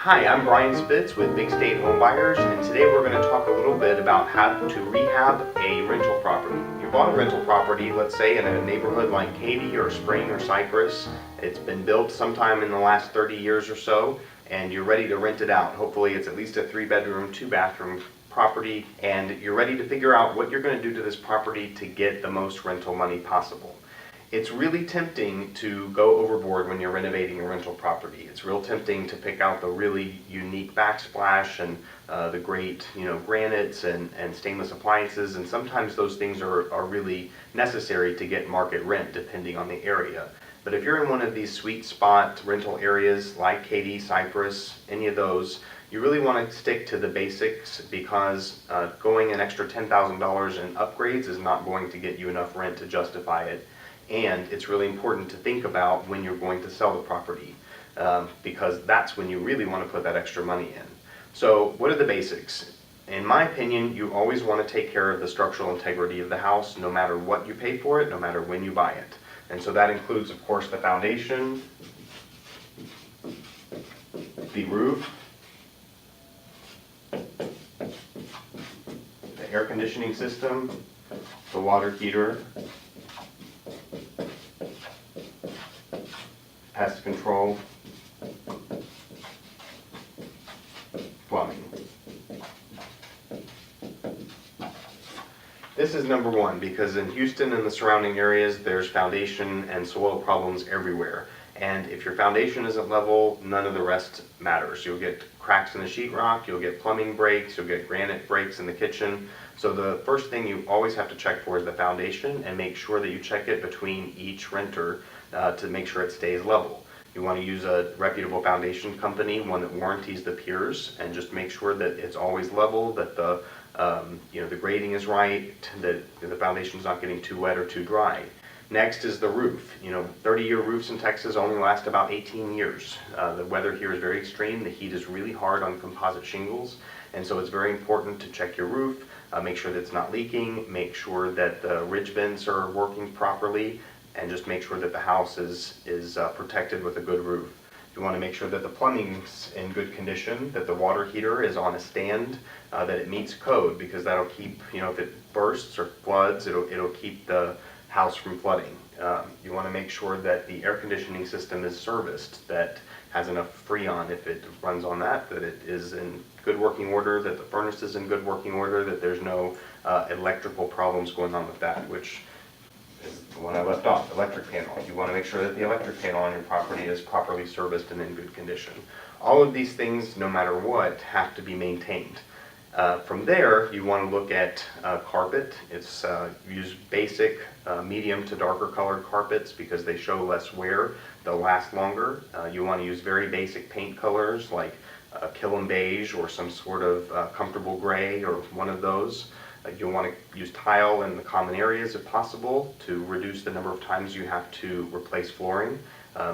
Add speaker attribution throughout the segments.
Speaker 1: Hi, I'm Brian Spitz with Big State Home Buyers, and today we're going to talk a little bit about how to rehab a rental property. You bought a rental property, let's say in a neighborhood like Katy or Spring or Cypress. It's been built sometime in the last 30 years or so, and you're ready to rent it out. Hopefully it's at least a 3-bedroom, 2-bathroom property, and you're ready to figure out what you're going to do to this property to get the most rental money possible. It's really tempting to go overboard when you're renovating a rental property. It's real tempting to pick out the really unique backsplash and the great, granites and stainless appliances, and sometimes those things are really necessary to get market rent depending on the area. But if you're in one of these sweet spot rental areas like Katy, Cypress, any of those, you really want to stick to the basics, because going an extra $10,000 in upgrades is not going to get you enough rent to justify it. And it's really important to think about when you're going to sell the property, because that's when you really want to put that extra money in. So what are the basics? In my opinion, you always want to take care of the structural integrity of the house, no matter what you pay for it, no matter when you buy it. And so that includes, of course, the foundation, the roof, the air conditioning system, the water heater, pest control, plumbing. This is number one, because in Houston and the surrounding areas there's foundation and soil problems everywhere. And if your foundation isn't level, none of the rest matters. You'll get cracks in the sheetrock, you'll get plumbing breaks, you'll get granite breaks in the kitchen. So the first thing you always have to check for is the foundation, and make sure that you check it between each renter to make sure it stays level. You want to use a reputable foundation company, one that warranties the piers, and just make sure that it's always level, that the grading is right, that the foundation's not getting too wet or too dry. Next is the roof. 30-year roofs in Texas only last about 18 years. The weather here is very extreme. The heat is really hard on composite shingles, and so it's very important to check your roof, make sure that it's not leaking, make sure that the ridge vents are working properly, and just make sure that the house is protected with a good roof. You want to make sure that the plumbing's in good condition, that the water heater is on a stand, that it meets code, because that'll keep, if it bursts or floods, it'll keep the house from flooding. You want to make sure that the air conditioning system is serviced, that has enough Freon if it runs on that it is in good working order, that the furnace is in good working order, that there's no electrical problems going on with that, which is the one I left off, electric panel. You want to make sure that the electric panel on your property is properly serviced and in good condition. All of these things, no matter what, have to be maintained. From there, you want to look at carpet. Use basic medium to darker colored carpets because they show less wear, they'll last longer. You want to use very basic paint colors like Killam beige or some sort of comfortable gray or one of those. You'll want to use tile in the common areas if possible to reduce the number of times you have to replace flooring.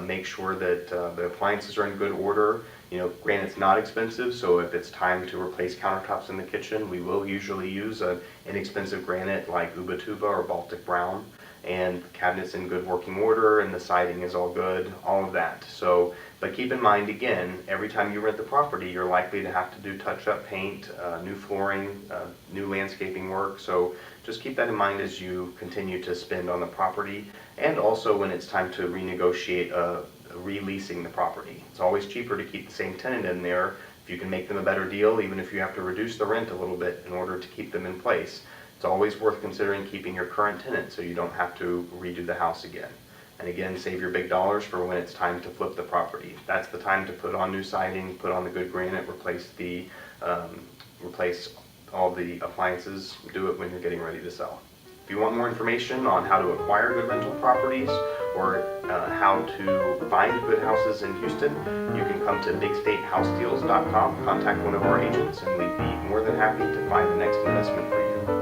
Speaker 1: Make sure that the appliances are in good order. Granite's not expensive, so if it's time to replace countertops in the kitchen, we will usually use an inexpensive granite like Ubatuba or Baltic Brown. And the cabinet's in good working order, and the siding is all good, all of that. But keep in mind, again, every time you rent the property, you're likely to have to do touch-up paint, new flooring, new landscaping work. So just keep that in mind as you continue to spend on the property, and also when it's time to renegotiate releasing the property. It's always cheaper to keep the same tenant in there if you can make them a better deal, even if you have to reduce the rent a little bit in order to keep them in place. It's always worth considering keeping your current tenant so you don't have to redo the house again. And again, save your big dollars for when it's time to flip the property. That's the time to put on new siding, put on the good granite, replace all the appliances. Do it when you're getting ready to sell. If you want more information on how to acquire good rental properties or how to find good houses in Houston, you can come to BigStateHouseDeals.com, contact one of our agents, and we'd be more than happy to find the next investment for you.